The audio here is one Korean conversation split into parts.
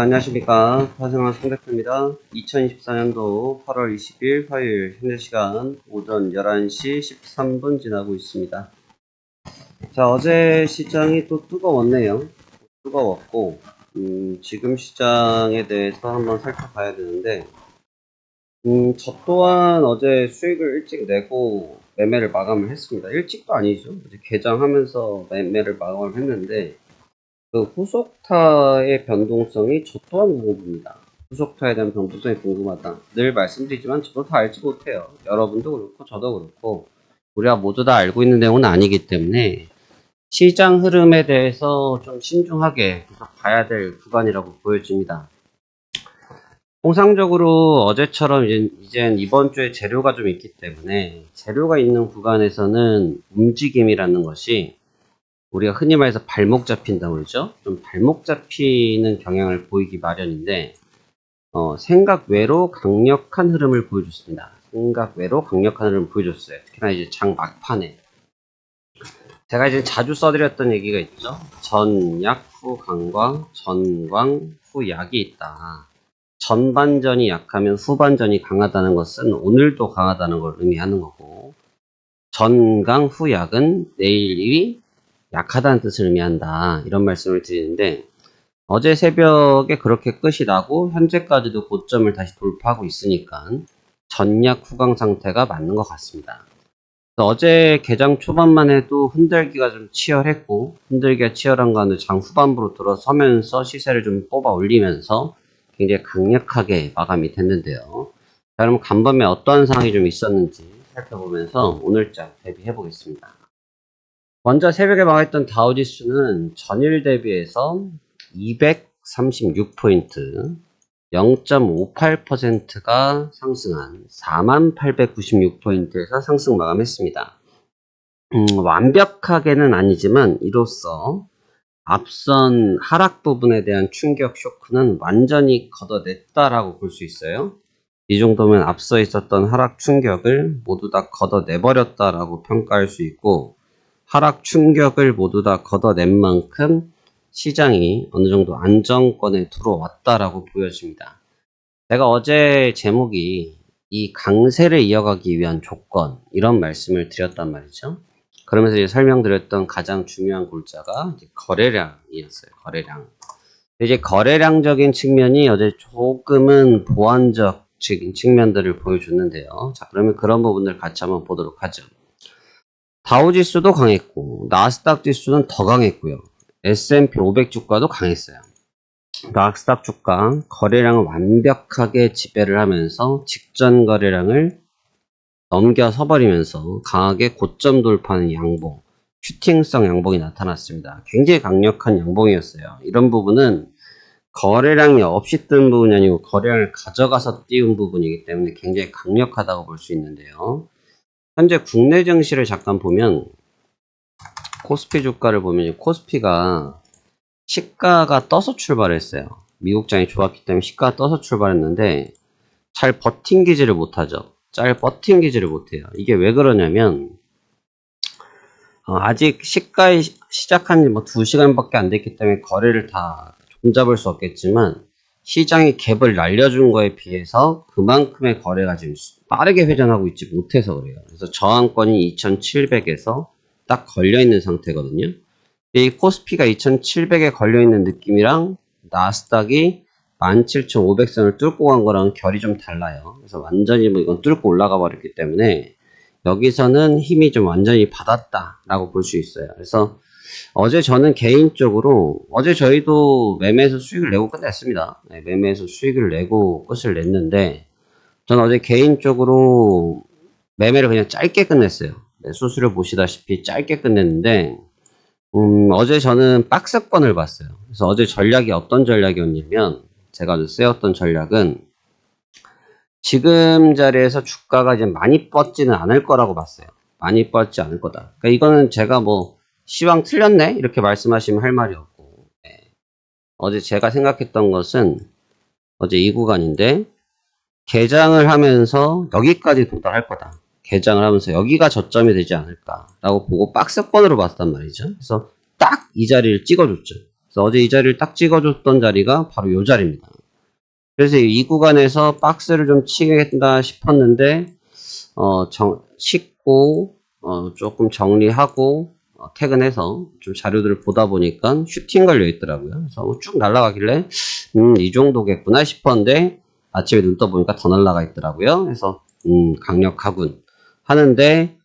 안녕하십니까. 사생활 송대표입니다. 2024년도 8월 20일 화요일 현재 시간 오전 11시 13분 지나고 있습니다. 자, 어제 시장이 또 뜨거웠네요. 뜨거웠고 지금 시장에 대해서 한번 살펴봐야 되는데 저 또한 어제 수익을 일찍 내고 매매를 마감을 했습니다. 일찍도 아니죠. 이제 개장하면서 매매를 마감을 했는데 그 후속타의 변동성이 저 또한 궁금합니다. 후속타에 대한 변동성이 궁금하다. 늘 말씀드리지만 저도 다 알지 못해요. 여러분도 그렇고 저도 그렇고 우리가 모두 다 알고 있는 내용은 아니기 때문에 시장 흐름에 대해서 좀 신중하게 계속 봐야 될 구간이라고 보여집니다. 통상적으로 어제처럼 이젠 이번 주에 재료가 좀 있기 때문에 재료가 있는 구간에서는 움직임이라는 것이 우리가 흔히 말해서 발목 잡힌다고 그러죠. 좀 발목 잡히는 경향을 보이기 마련인데 생각 외로 강력한 흐름을 보여줬습니다. 생각 외로 강력한 흐름을 보여줬어요. 특히나 이제 장 막판에 제가 이제 자주 써드렸던 얘기가 있죠. 전약 후 강광, 전광 후 약이 있다. 전반전이 약하면 후반전이 강하다는 것은 오늘도 강하다는 걸 의미하는 거고, 전강 후 약은 내일이 약하다는 뜻을 의미한다. 이런 말씀을 드리는데 어제 새벽에 그렇게 끝이 나고 현재까지도 고점을 다시 돌파하고 있으니까 전약 후강 상태가 맞는 것 같습니다. 어제 개장 초반만 해도 흔들기가 좀 치열했고 흔들기가 치열한 가운데 장 후반부로 들어서면서 시세를 좀 뽑아 올리면서 굉장히 강력하게 마감이 됐는데요. 자, 그럼 간밤에 어떠한 상황이 좀 있었는지 살펴보면서 오늘장 대비해 보겠습니다. 먼저 새벽에 망했던 다우지수는 전일 대비해서 236포인트, 0.58%가 상승한 4896포인트에서 상승 마감했습니다. 완벽하게는 아니지만 이로써 앞선 하락 부분에 대한 충격 쇼크는 완전히 걷어냈다라고 볼 수 있어요. 이 정도면 앞서 있었던 하락 충격을 모두 다 걷어내버렸다라고 평가할 수 있고 하락 충격을 모두 다 걷어낸 만큼 시장이 어느 정도 안정권에 들어왔다라고 보여집니다. 제가 어제 제목이 이 강세를 이어가기 위한 조건 이런 말씀을 드렸단 말이죠. 그러면서 이제 설명드렸던 가장 중요한 골자가 이제 거래량이었어요. 거래량. 이제 거래량적인 측면이 어제 조금은 보완적인 측면들을 보여줬는데요. 자, 그러면 그런 부분들 같이 한번 보도록 하죠. 다우지수도 강했고 나스닥 지수는 더 강했고요. S&P 500 주가도 강했어요. 나스닥 주가 거래량을 완벽하게 지배를 하면서 직전 거래량을 넘겨서 버리면서 강하게 고점 돌파하는 양봉, 슈팅성 양봉이 나타났습니다. 굉장히 강력한 양봉이었어요. 이런 부분은 거래량이 없이 뜬 부분이 아니고 거래량을 가져가서 띄운 부분이기 때문에 굉장히 강력하다고 볼 수 있는데요. 현재 국내 증시를 잠깐 보면 코스피 주가를 보면 코스피가 시가가 떠서 출발했어요. 미국장이 좋았기 때문에 시가가 떠서 출발했는데 잘 버팅기지를 못하죠. 잘 버팅기지를 못해요. 이게 왜 그러냐면 아직 시가에 시작한 지 뭐 2시간밖에 안 됐기 때문에 거래를 다 종잡을 수 없겠지만 시장이 갭을 날려준 거에 비해서 그만큼의 거래가 지금 빠르게 회전하고 있지 못해서 그래요. 그래서 저항권이 2700에서 딱 걸려있는 상태거든요. 이 코스피가 2700에 걸려있는 느낌이랑 나스닥이 17500선을 뚫고 간 거랑 결이 좀 달라요. 그래서 완전히 뭐 이건 뚫고 올라가 버렸기 때문에 여기서는 힘이 좀 완전히 받았다라고 볼 수 있어요. 그래서 어제 저는 개인적으로 어제 저희도 매매에서 수익을 내고 끝냈습니다. 네, 매매에서 수익을 내고 끝을 냈는데 저는 어제 개인적으로 매매를 그냥 짧게 끝냈어요. 네, 수수료 보시다시피 짧게 끝냈는데 어제 저는 박스권을 봤어요. 그래서 어제 전략이 어떤 전략이었냐면 제가 쓰였던 전략은 지금 자리에서 주가가 이제 많이 뻗지는 않을 거라고 봤어요. 많이 뻗지 않을 거다. 그러니까 이거는 제가 뭐 시황 틀렸네 이렇게 말씀하시면 할 말이 없고 네. 어제 제가 생각했던 것은 어제 이 구간인데 개장을 하면서 여기까지 도달할 거다. 개장을 하면서 여기가 저점이 되지 않을까라고 보고 박스권으로 봤단 말이죠. 그래서 딱 이 자리를 찍어줬죠. 그래서 어제 이 자리를 딱 찍어줬던 자리가 바로 이 자리입니다. 그래서 이 구간에서 박스를 좀 치겠다 싶었는데 씻고 조금 정리하고 퇴근해서 좀 자료들을 보다 보니까 슈팅 걸려 있더라고요. 그래서 쭉 날아가길래 이 정도겠구나 싶었는데 아침에 눈 떠보니까 더 날아가 있더라고요. 그래서 강력하군 하는데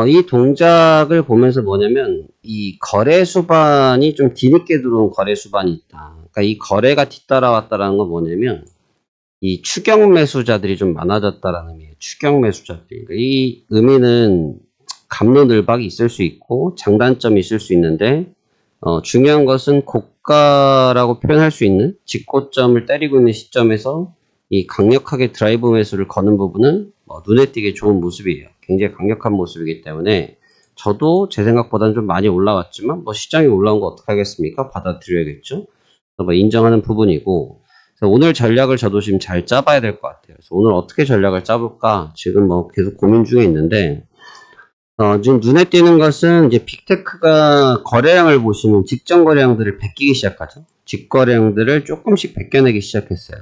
이 동작을 보면서 뭐냐면 이 거래 수반이 좀 뒤늦게 들어온 거래 수반이 있다. 그러니까 이 거래가 뒤따라왔다라는 건 뭐냐면 이 추격 매수자들이 좀 많아졌다라는 의미예요. 추격 매수자들이. 그러니까 이 의미는 갑론을박이 있을 수 있고 장단점이 있을 수 있는데 중요한 것은 고가라고 표현할 수 있는 직고점을 때리고 있는 시점에서 이 강력하게 드라이브 매수를 거는 부분은 눈에 띄게 좋은 모습이에요. 굉장히 강력한 모습이기 때문에 저도 제 생각보다는 좀 많이 올라왔지만 시장이 올라온 거 어떻게 하겠습니까? 받아들여야겠죠. 인정하는 부분이고 오늘 전략을 저도 지금 잘 짜봐야 될 것 같아요. 그래서 오늘 어떻게 전략을 짜볼까 지금 계속 고민 중에 있는데 지금 눈에 띄는 것은 이제 빅테크가 거래량을 보시면 직전 거래량들을 베끼기 시작하죠. 직거래량들을 조금씩 베껴내기 시작했어요.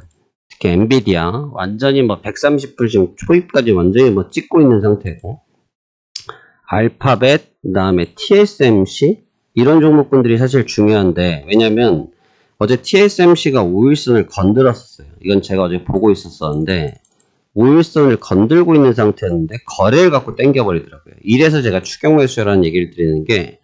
특히 엔비디아 완전히 130불 지금 초입까지 완전히 찍고 있는 상태고 알파벳 그다음에 TSMC 이런 종목군들이 사실 중요한데 왜냐면 어제 TSMC가 5일선을 건드렸었어요. 이건 제가 어제 보고 있었었는데 5일선을 건들고 있는 상태였는데 거래를 갖고 땡겨버리더라고요. 이래서 제가 추격 매수라는 얘기를 드리는 게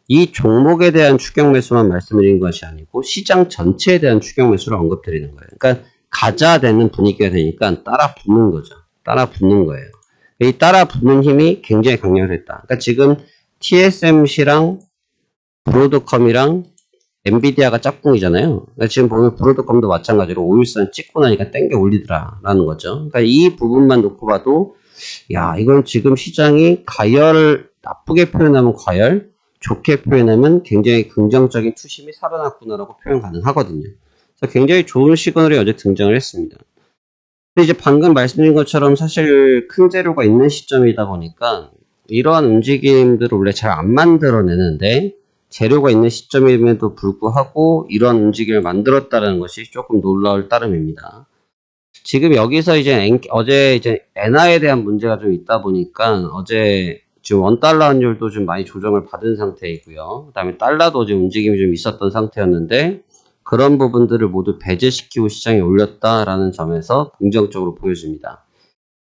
이 종목에 대한 추격 매수만 말씀드린 것이 아니고 시장 전체에 대한 추격 매수를 언급드리는 거예요. 그러니까 가자 되는 분위기가 되니까 따라 붙는 거죠. 따라 붙는 거예요. 이 따라 붙는 힘이 굉장히 강렬했다. 그러니까 지금 TSMC랑 브로드컴이랑 엔비디아가 짝꿍이잖아요. 그러니까 지금 보면 브로드컴도 마찬가지로 5일선 찍고 나니까 땡겨 올리더라라는 거죠. 그러니까 이 부분만 놓고 봐도 야 이건 지금 시장이 가열 나쁘게 표현하면 과열 좋게 표현하면 굉장히 긍정적인 투심이 살아났구나라고 표현 가능하거든요. 그래서 굉장히 좋은 시그널이 어제 등장을 했습니다. 근데 이제 방금 말씀드린 것처럼 사실 큰 재료가 있는 시점이다 보니까 이러한 움직임들을 원래 잘 안 만들어내는데 재료가 있는 시점임에도 불구하고 이러한 움직임을 만들었다는 것이 조금 놀라울 따름입니다. 지금 여기서 어제 엔화에 대한 문제가 좀 있다 보니까 어제 지금 원달러 환율도 좀 많이 조정을 받은 상태이고요. 그 다음에 달러도 지금 움직임이 좀 있었던 상태였는데 그런 부분들을 모두 배제시키고 시장에 올렸다라는 점에서 긍정적으로 보여집니다.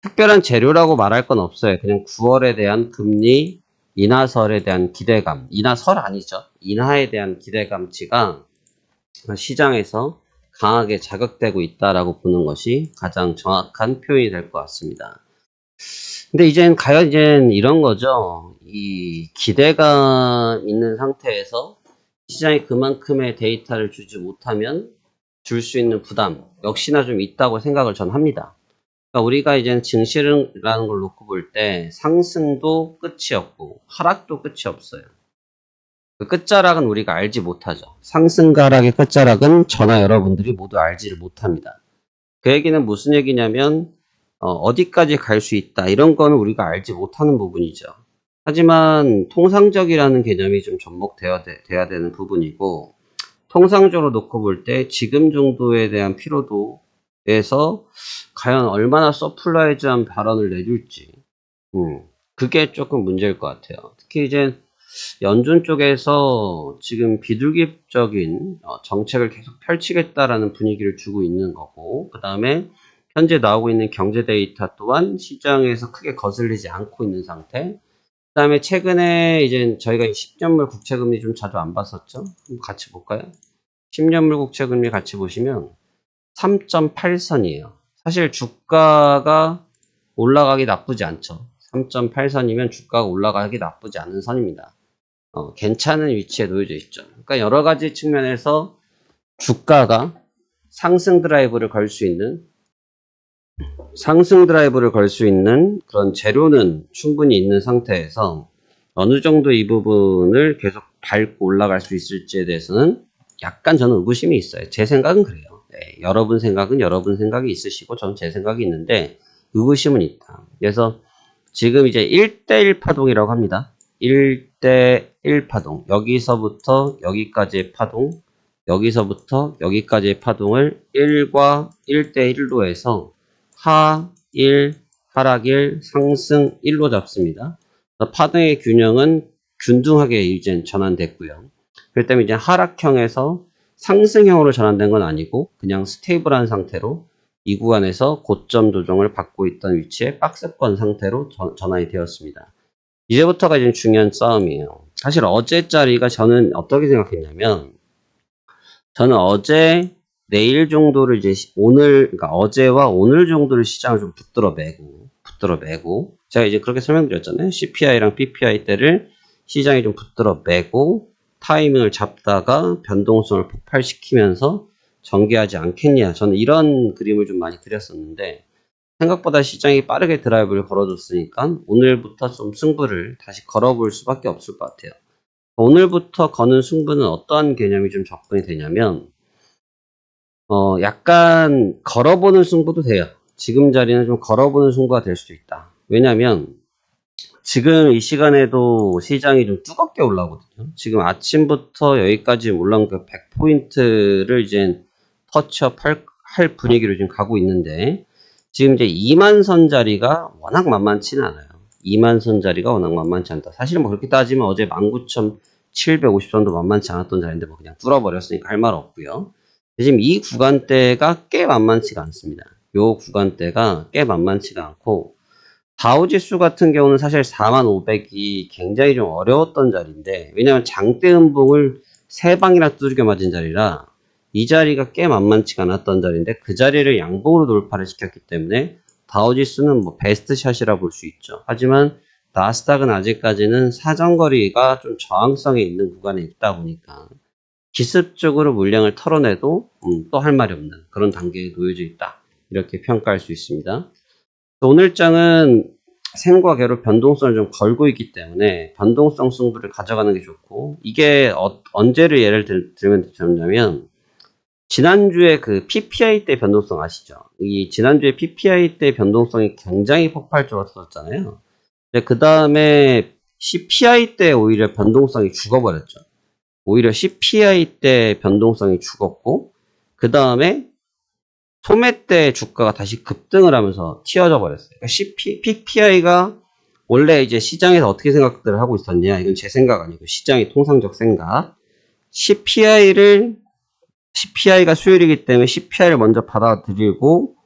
특별한 재료라고 말할 건 없어요. 그냥 9월에 대한 금리 인하설에 대한 기대감, 인하설 아니죠. 인하에 대한 기대감치가 시장에서 강하게 자극되고 있다라고 보는 것이 가장 정확한 표현이 될 것 같습니다. 근데 과연 이런 거죠. 이 기대감 있는 상태에서 시장이 그만큼의 데이터를 주지 못하면 줄 수 있는 부담 역시나 좀 있다고 생각을 전 합니다. 그러니까 우리가 증시라는 걸 놓고 볼 때 상승도 끝이 없고 하락도 끝이 없어요. 그 끝자락은 우리가 알지 못하죠. 상승과 하락의 끝자락은 저나 여러분들이 모두 알지를 못합니다. 그 얘기는 무슨 얘기냐면 어디까지 갈 수 있다 이런 거는 우리가 알지 못하는 부분이죠. 하지만 통상적이라는 개념이 좀 접목돼야 되는 부분이고 통상적으로 놓고 볼 때 지금 정도에 대한 피로도에서 과연 얼마나 서플라이즈한 발언을 내줄지 그게 조금 문제일 것 같아요. 특히 연준 쪽에서 지금 비둘기적인 정책을 계속 펼치겠다라는 분위기를 주고 있는 거고 그 다음에 현재 나오고 있는 경제 데이터 또한 시장에서 크게 거슬리지 않고 있는 상태. 그 다음에 최근에 저희가 10년물 국채금리 좀 자주 안 봤었죠? 한번 같이 볼까요? 10년물 국채금리 같이 보시면 3.8선이에요. 사실 주가가 올라가기 나쁘지 않죠. 3.8선이면 주가가 올라가기 나쁘지 않은 선입니다. 괜찮은 위치에 놓여져 있죠. 그러니까 여러 가지 측면에서 주가가 상승 드라이브를 걸 수 있는 그런 재료는 충분히 있는 상태에서 어느 정도 이 부분을 계속 밟고 올라갈 수 있을지에 대해서는 약간 저는 의구심이 있어요. 제 생각은 그래요. 네, 여러분 생각은 여러분 생각이 있으시고 저는 제 생각이 있는데 의구심은 있다. 그래서 지금 1대1 파동이라고 합니다. 1대 1 파동, 여기서부터 여기까지의 파동, 여기서부터 여기까지의 파동을 1과 1대 1로 해서 하 1, 하락 1, 상승 1로 잡습니다. 파동의 균형은 균등하게 이제 전환됐고요. 그렇기 때문에 이제 하락형에서 상승형으로 전환된 건 아니고 그냥 스테이블한 상태로 이 구간에서 고점 조정을 받고 있던 위치에 박스권 상태로 전환이 되었습니다. 이제부터가 이제 중요한 싸움이에요. 사실 어제 자리가 저는 어떻게 생각했냐면, 저는 어제 내일 정도를 이제 그러니까 어제와 오늘 정도를 시장을 좀 붙들어 매고, 제가 이제 그렇게 설명드렸잖아요. CPI랑 PPI 때를 시장이 좀 붙들어 매고 타이밍을 잡다가 변동성을 폭발시키면서 전개하지 않겠냐. 저는 이런 그림을 좀 많이 그렸었는데, 생각보다 시장이 빠르게 드라이브를 걸어줬으니까 오늘부터 좀 승부를 다시 걸어볼 수밖에 없을 것 같아요. 오늘부터 거는 승부는 어떠한 개념이 좀 접근이 되냐면, 약간 걸어보는 승부도 돼요. 지금 자리는 좀 걸어보는 승부가 될 수도 있다. 왜냐면 지금 이 시간에도 시장이 좀 뜨겁게 올라오거든요. 지금 아침부터 여기까지 올라온 그 100포인트를 이제 터치업 할 분위기로 지금 가고 있는데, 지금 이제 2만선 자리가 워낙 만만치는 않아요. 2만선 자리가 워낙 만만치 않다. 사실 뭐 그렇게 따지면 어제 19,750선도 만만치 않았던 자리인데 뭐 그냥 뚫어버렸으니까 할 말 없고요. 지금 이 구간대가 꽤 만만치가 않습니다. 요 구간대가 꽤 만만치가 않고, 다우지수 같은 경우는 사실 4500이 굉장히 좀 어려웠던 자리인데, 왜냐면 장대 음봉을 3방이나 두들겨 맞은 자리라 이 자리가 꽤 만만치가 않았던 자리인데, 그 자리를 양봉으로 돌파를 시켰기 때문에 다우지수는 뭐 베스트샷이라 볼 수 있죠. 하지만 나스닥은 아직까지는 사정거리가 좀 저항성이 있는 구간에 있다 보니까 기습적으로 물량을 털어내도 또 할 말이 없는 그런 단계에 놓여져 있다, 이렇게 평가할 수 있습니다. 오늘장은 생과 개로 변동성을 좀 걸고 있기 때문에 변동성 승부를 가져가는 게 좋고, 이게 언제를 예를 들면 되냐면, 지난주에 그 PPI 때 변동성 아시죠? 이 지난주에 PPI 때 변동성이 굉장히 폭발적으로 터졌잖아요. 그 다음에 CPI 때 오히려 변동성이 죽어버렸죠. 오히려 CPI 때 변동성이 죽었고, 그 다음에 소매 때 주가가 다시 급등을 하면서 튀어져 버렸어요. 그러니까 PPI가 원래 이제 시장에서 어떻게 생각들을 하고 있었냐, 이건 제 생각 아니고 시장의 통상적 생각. CPI가 수요일이기 때문에 CPI를 먼저 받아들이고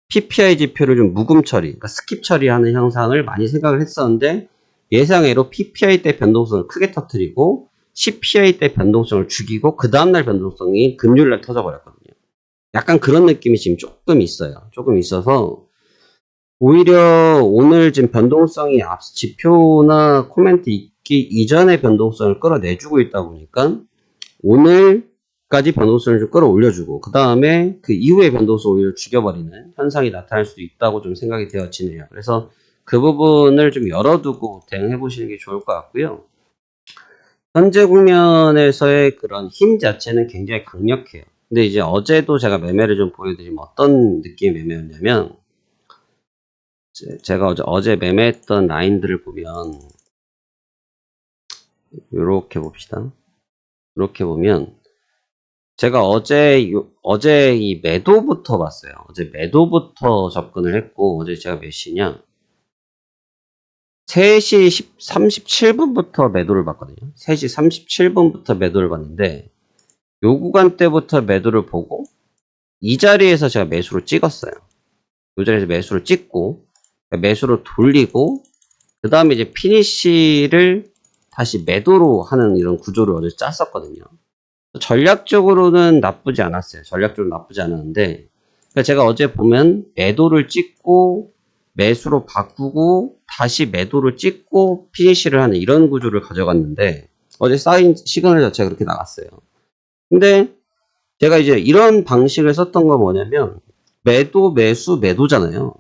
PPI 지표를 좀 묵음 처리, 그러니까 스킵 처리하는 현상을 많이 생각을 했었는데, 예상외로 PPI 때 변동성을 크게 터뜨리고 CPI 때 변동성을 죽이고 그 다음날 변동성이 금요일날 터져버렸거든요. 약간 그런 느낌이 지금 조금 있어요. 조금 있어서 오히려 오늘 지금 변동성이 지표나 코멘트 있기 이전의 변동성을 끌어내주고 있다 보니까 오늘까지 변동성을 좀 끌어올려주고 그 다음에 그 이후의 변동성을 오히려 죽여버리는 현상이 나타날 수도 있다고 좀 생각이 되어지네요. 그래서 그 부분을 좀 열어두고 대응해 보시는 게 좋을 것 같고요. 현재 국면에서의 그런 힘 자체는 굉장히 강력해요. 근데 이제 어제도 제가 매매를 좀 보여드리면 어떤 느낌의 매매였냐면, 제가 어제 매매했던 라인들을 보면, 요렇게 봅시다. 이렇게 보면, 제가 어제 이 매도부터 봤어요. 어제 매도부터 접근을 했고, 어제 제가 몇 시냐? 3시 37분부터 매도를 봤거든요. 3시 37분부터 매도를 봤는데, 요 구간 때부터 매도를 보고, 이 자리에서 제가 매수로 찍었어요. 이 자리에서 매수를 찍고, 매수로 돌리고, 그 다음에 이제 피니쉬를 다시 매도로 하는 이런 구조를 어제 짰었거든요. 전략적으로는 나쁘지 않았어요. 전략적으로 나쁘지 않았는데, 그러니까 제가 어제 보면 매도를 찍고, 매수로 바꾸고, 다시 매도를 찍고, 피니쉬를 하는 이런 구조를 가져갔는데, 어제 쌓인 시그널 자체가 그렇게 나갔어요. 근데 제가 이제 이런 방식을 썼던 건 뭐냐면, 매도, 매수, 매도잖아요.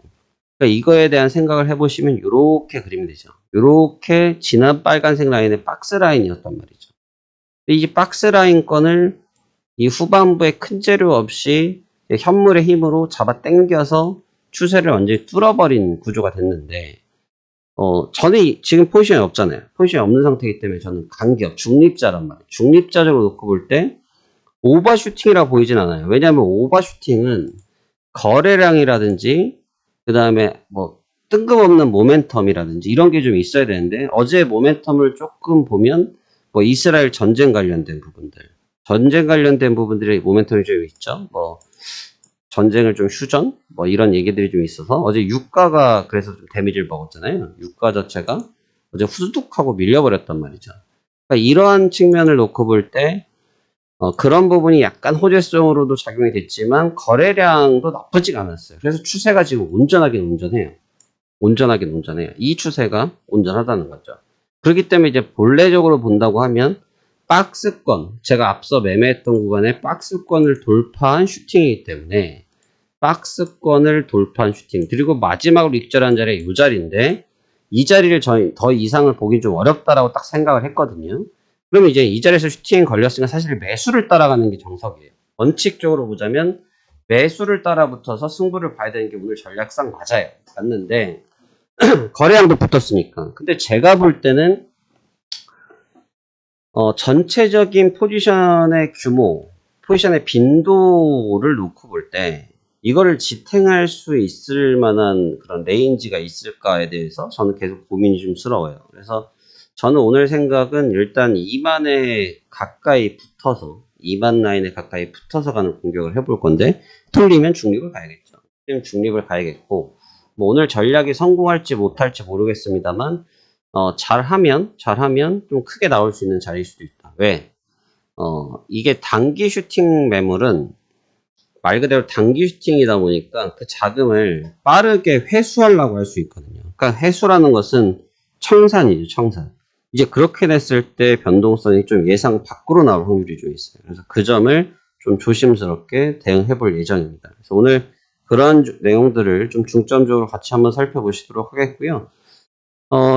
그러니까 이거에 대한 생각을 해보시면 이렇게 그리면 되죠. 이렇게 진한 빨간색 라인의 박스 라인이었단 말이죠. 이 박스 라인권을 이 후반부에 큰 재료 없이 현물의 힘으로 잡아 당겨서 추세를 완전히 뚫어버린 구조가 됐는데, 저는 지금 포지션이 없잖아요. 포지션이 없는 상태이기 때문에 저는 간기업, 중립자란 말이에요. 중립자적으로 놓고 볼 때 오버슈팅이라 보이진 않아요. 왜냐하면 오버슈팅은 거래량이라든지 그 다음에 뭐 뜬금없는 모멘텀이라든지 이런 게 좀 있어야 되는데 어제 모멘텀을 조금 보면 뭐 이스라엘 전쟁 관련된 부분들, 전쟁 관련된 부분들이 모멘텀이 좀 있죠. 뭐 전쟁을 좀 휴전 뭐 이런 얘기들이 좀 있어서 어제 유가가 그래서 좀 데미지를 먹었잖아요. 유가 자체가 어제 후두둑하고 밀려버렸단 말이죠. 그러니까 이러한 측면을 놓고 볼 때 그런 부분이 약간 호재성으로도 작용이 됐지만 거래량도 나쁘지가 않았어요. 그래서 추세가 지금 온전하긴 온전해요. 온전하긴 온전해요. 이 추세가 온전하다는 거죠. 그렇기 때문에 이제 본래적으로 본다고 하면 박스권, 제가 앞서 매매했던 구간에 박스권을 돌파한 슈팅이기 때문에 박스권을 돌파한 슈팅, 그리고 마지막으로 익절한 자리가 이 자리인데 이 자리를 저희 더 이상을 보기 좀 어렵다라고 딱 생각을 했거든요. 그러면 이제 이 자리에서 슈팅이 걸렸으니까 사실 매수를 따라가는 게 정석이에요. 원칙적으로 보자면 매수를 따라 붙어서 승부를 봐야 되는 게 오늘 전략상 맞아요. 맞는데 거래량도 붙었으니까. 근데 제가 볼 때는 전체적인 포지션의 규모, 포지션의 빈도를 놓고 볼 때 이거를 지탱할 수 있을 만한 그런 레인지가 있을까에 대해서 저는 계속 고민이 좀 스러워요. 그래서 저는 오늘 생각은 일단 2만에 가까이 붙어서 2만 라인에 가까이 붙어서 가는 공격을 해볼 건데 틀리면 중립을 가야겠죠. 틀리면 중립을 가야겠고 뭐 오늘 전략이 성공할지 못할지 모르겠습니다만 잘하면 좀 크게 나올 수 있는 자리일 수도 있다. 왜? 이게 단기 슈팅 매물은 말 그대로 단기 슈팅이다 보니까 그 자금을 빠르게 회수하려고 할 수 있거든요. 그러니까 회수라는 것은 청산이죠, 청산. 이제 그렇게 됐을 때 변동성이 좀 예상 밖으로 나올 확률이 좀 있어요. 그래서 그 점을 좀 조심스럽게 대응해 볼 예정입니다. 그래서 오늘 그런 내용들을 좀 중점적으로 같이 한번 살펴보시도록 하겠고요.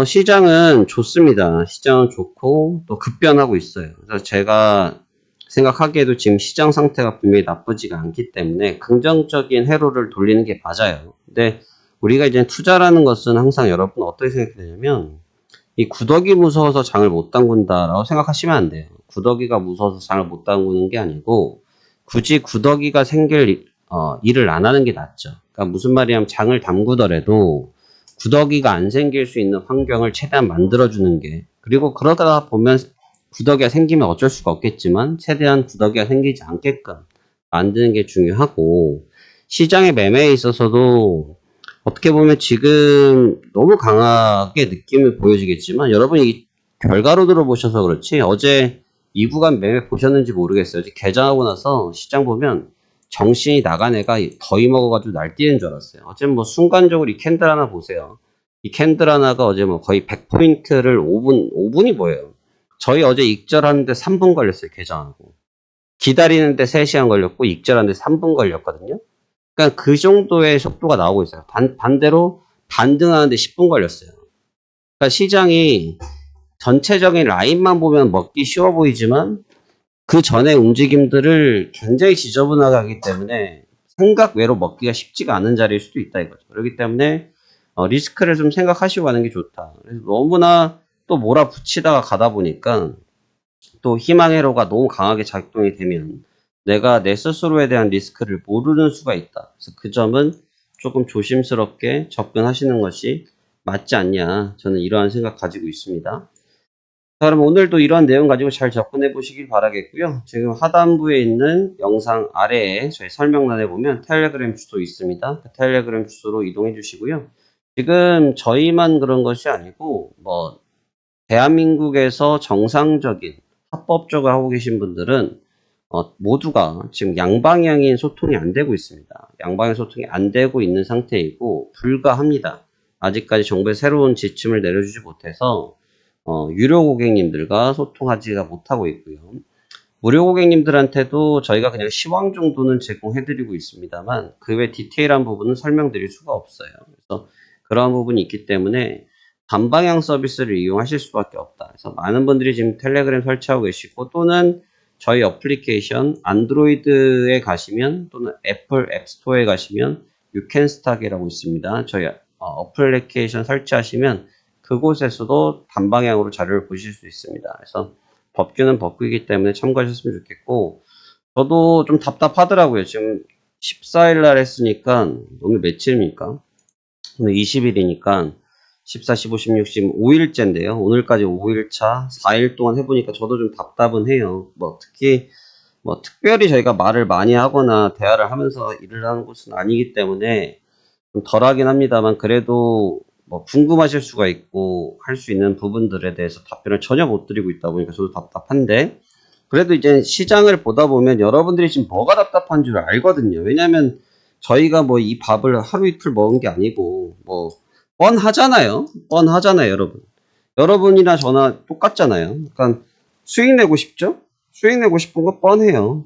시장은 좋습니다. 시장은 좋고 또 급변하고 있어요. 그래서 제가 생각하기에도 지금 시장 상태가 분명히 나쁘지가 않기 때문에 긍정적인 회로를 돌리는 게 맞아요. 근데 우리가 이제 투자라는 것은 항상 여러분 어떻게 생각해야 되냐면 이 구더기 무서워서 장을 못 담근다라고 생각하시면 안 돼요. 구더기가 무서워서 장을 못 담그는 게 아니고 굳이 구더기가 생길 일을 안 하는 게 낫죠. 그러니까 무슨 말이냐면 장을 담그더라도 구더기가 안 생길 수 있는 환경을 최대한 만들어주는 게, 그리고 그러다가 보면 구더기가 생기면 어쩔 수가 없겠지만 최대한 구더기가 생기지 않게끔 만드는 게 중요하고, 시장의 매매에 있어서도 어떻게 보면 지금 너무 강하게 느낌이 보여지겠지만 여러분이 결과로 들어보셔서 그렇지 어제 이 구간 매매 보셨는지 모르겠어요. 어제 개장하고 나서 시장 보면 정신이 나간 애가 더위 먹어가지고 날뛰는 줄 알았어요. 어제 뭐 순간적으로 이 캔들 하나 보세요. 이 캔들 하나가 어제 뭐 거의 100포인트를 5분이 뭐예요? 저희 어제 익절하는데 3분 걸렸어요. 개장하고. 기다리는데 3시간 걸렸고 익절하는데 3분 걸렸거든요. 그러니까 그 정도의 속도가 나오고 있어요. 반대로 반등하는데 10분 걸렸어요. 그러니까 시장이 전체적인 라인만 보면 먹기 쉬워 보이지만 그 전에 움직임들을 굉장히 지저분하게 하기 때문에 생각 외로 먹기가 쉽지가 않은 자리일 수도 있다 이거죠. 그렇기 때문에 리스크를 좀 생각하시고 가는 게 좋다. 그래서 너무나 또 몰아붙이다가 가다 보니까 또 희망회로가 너무 강하게 작동이 되면 내가 내 스스로에 대한 리스크를 모르는 수가 있다. 그래서 그 점은 조금 조심스럽게 접근하시는 것이 맞지 않냐. 저는 이러한 생각 가지고 있습니다. 자, 그럼 오늘도 이러한 내용 가지고 잘 접근해 보시길 바라겠고요. 지금 하단부에 있는 영상 아래에 저희 설명란에 보면 텔레그램 주소 있습니다. 그 텔레그램 주소로 이동해 주시고요. 지금 저희만 그런 것이 아니고 뭐 대한민국에서 정상적인 합법적으로 하고 계신 분들은 모두가 지금 양방향인 소통이 안 되고 있습니다. 양방향 소통이 안 되고 있는 상태이고 불가합니다. 아직까지 정부의 새로운 지침을 내려주지 못해서 유료 고객님들과 소통하지가 못하고 있고요. 무료 고객님들한테도 저희가 그냥 시황 정도는 제공해드리고 있습니다만 그 외 디테일한 부분은 설명드릴 수가 없어요. 그래서 그런 부분이 있기 때문에 단방향 서비스를 이용하실 수밖에 없다. 그래서 많은 분들이 지금 텔레그램 설치하고 계시고 또는 저희 어플리케이션 안드로이드에 가시면 또는 애플 앱스토어에 가시면 유캔스탁이라고 있습니다. 저희 어플리케이션 설치하시면 그곳에서도 단방향으로 자료를 보실 수 있습니다. 그래서 법규는 법규이기 때문에 참고하셨으면 좋겠고, 저도 좀 답답하더라고요. 지금 14일 날 했으니까 오늘 며칠입니까? 오늘 20일이니까 14, 15, 16, 지금 5일째인데요. 오늘까지 5일차, 4일 동안 해보니까 저도 좀 답답은 해요. 특히 특별히 저희가 말을 많이 하거나 대화를 하면서 일을 하는 곳은 아니기 때문에 좀 덜하긴 합니다만, 그래도 궁금하실 수가 있고 할 수 있는 부분들에 대해서 답변을 전혀 못 드리고 있다 보니까 저도 답답한데, 그래도 이제 시장을 보다 보면 여러분들이 지금 뭐가 답답한 줄 알거든요. 왜냐면 저희가 이 밥을 하루 이틀 먹은 게 아니고 뻔하잖아요. 뻔하잖아요, 여러분. 여러분이나 저나 똑같잖아요. 그러니까 수익 내고 싶죠? 수익 내고 싶은 거 뻔해요.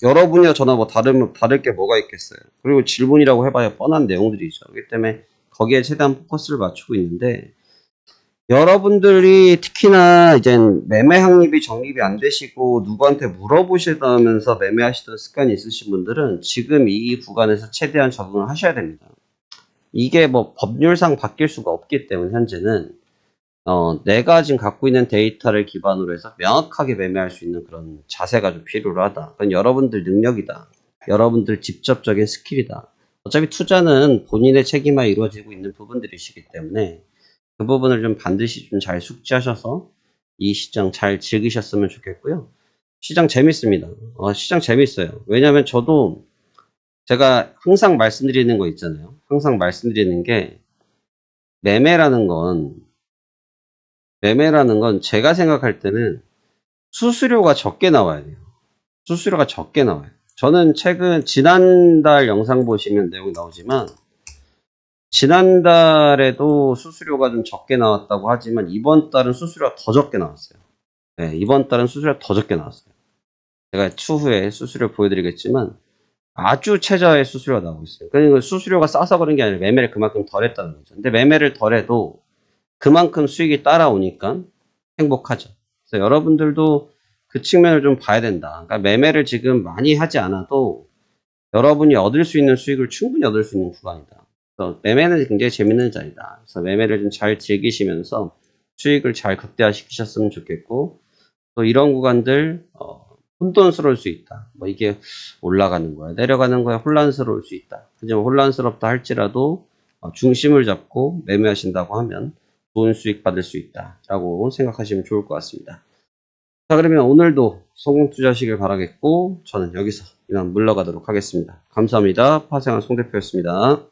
여러분이나 저나 다를 게 뭐가 있겠어요. 그리고 질문이라고 해봐야 뻔한 내용들이죠. 그렇기 때문에 거기에 최대한 포커스를 맞추고 있는데, 여러분들이 특히나 이제 매매 확립이 정립이 안 되시고 누구한테 물어보시다면서 매매하시던 습관이 있으신 분들은 지금 이 구간에서 최대한 적응을 하셔야 됩니다. 이게 법률상 바뀔 수가 없기 때문에 현재는 내가 지금 갖고 있는 데이터를 기반으로 해서 명확하게 매매할 수 있는 그런 자세가 좀 필요하다. 그건 여러분들 능력이다. 여러분들 직접적인 스킬이다. 어차피 투자는 본인의 책임하에 이루어지고 있는 부분들이시기 때문에 그 부분을 좀 반드시 좀 잘 숙지하셔서 이 시장 잘 즐기셨으면 좋겠고요. 시장 재밌습니다. 시장 재밌어요. 왜냐하면 저도 제가 항상 말씀드리는 거 있잖아요. 항상 말씀드리는 게 매매라는 건 제가 생각할 때는 수수료가 적게 나와야 돼요. 수수료가 적게 나와요. 저는 지난달 영상 보시면 내용이 나오지만, 지난달에도 수수료가 좀 적게 나왔다고 하지만 이번 달은 수수료가 더 적게 나왔어요. 네, 이번 달은 수수료가 더 적게 나왔어요. 제가 추후에 수수료 보여드리겠지만 아주 최저의 수수료가 나오고 있어요. 그러니까 수수료가 싸서 그런 게 아니라 매매를 그만큼 덜 했다는 거죠. 근데 매매를 덜 해도 그만큼 수익이 따라오니까 행복하죠. 그래서 여러분들도 그 측면을 좀 봐야 된다. 그러니까 매매를 지금 많이 하지 않아도 여러분이 얻을 수 있는 수익을 충분히 얻을 수 있는 구간이다. 그래서 매매는 굉장히 재밌는 자리다. 그래서 매매를 좀 잘 즐기시면서 수익을 잘 극대화시키셨으면 좋겠고, 또 이런 구간들 혼돈스러울 수 있다. 이게 올라가는 거야, 내려가는 거야, 혼란스러울 수 있다. 하지만 혼란스럽다 할지라도 중심을 잡고 매매하신다고 하면 좋은 수익 받을 수 있다라고 생각하시면 좋을 것 같습니다. 자, 그러면 오늘도 성공 투자하시길 바라겠고, 저는 여기서 이만 물러가도록 하겠습니다. 감사합니다. 파생한 송 대표였습니다.